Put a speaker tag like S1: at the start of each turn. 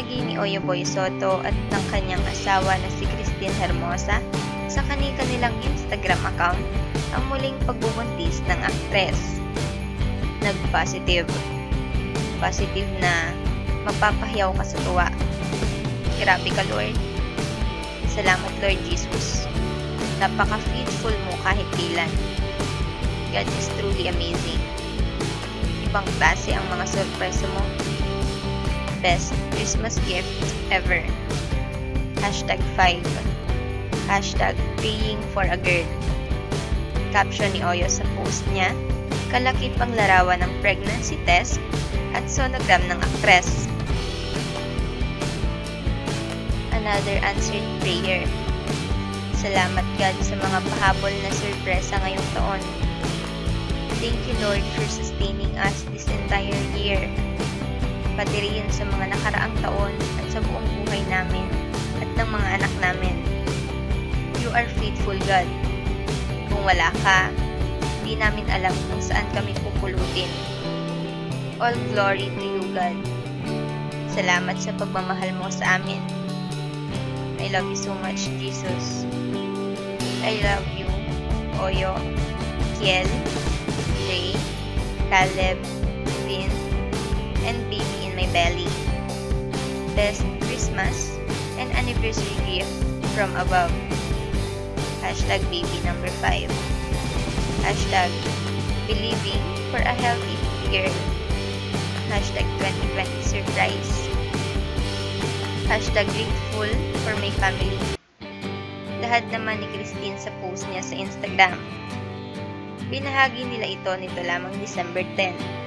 S1: Ibinahagi ni Oyo Boy Soto at ng kanyang asawa na si Christine Hermosa sa kanilang Instagram account ang muling pagbubuntis ng aktres. Nag-positive na mapapahiyaw ka sa tuwa. Grabe ka, Lord. Salamat, Lord Jesus. Napaka-faithful mo kahit kailan. God is truly amazing. Ibang klase ang mga sorpresa mo. Best Christmas gift ever. #5. #praying for a girl. Caption ni Oyo sa post niya, kalakip ang larawan ng pregnancy test at sonogram ng aktres. Another answered prayer. Salamat God sa mga pahabol na sorpresa ngayong taon. Thank you Lord for sustaining us this entire year. Pati rin sa mga nakaraang taon at sa buong buhay namin at ng mga anak namin. You are faithful God. Kung wala ka, hindi namin alam kung saan kami pupulutin. All glory to you God. Salamat sa pagmamahal mo sa amin. I love you so much, Jesus. I love you, Oyo, Kiel, Jay, Caleb, Vin, and baby in my belly. Best Christmas and anniversary gift from above. #baby number 5. #believing for a healthy girl. #2020 surprise. #grateful for my family. Lahat naman ni Christine sa post niya sa Instagram. Binahagi nila ito nito lamang December 10.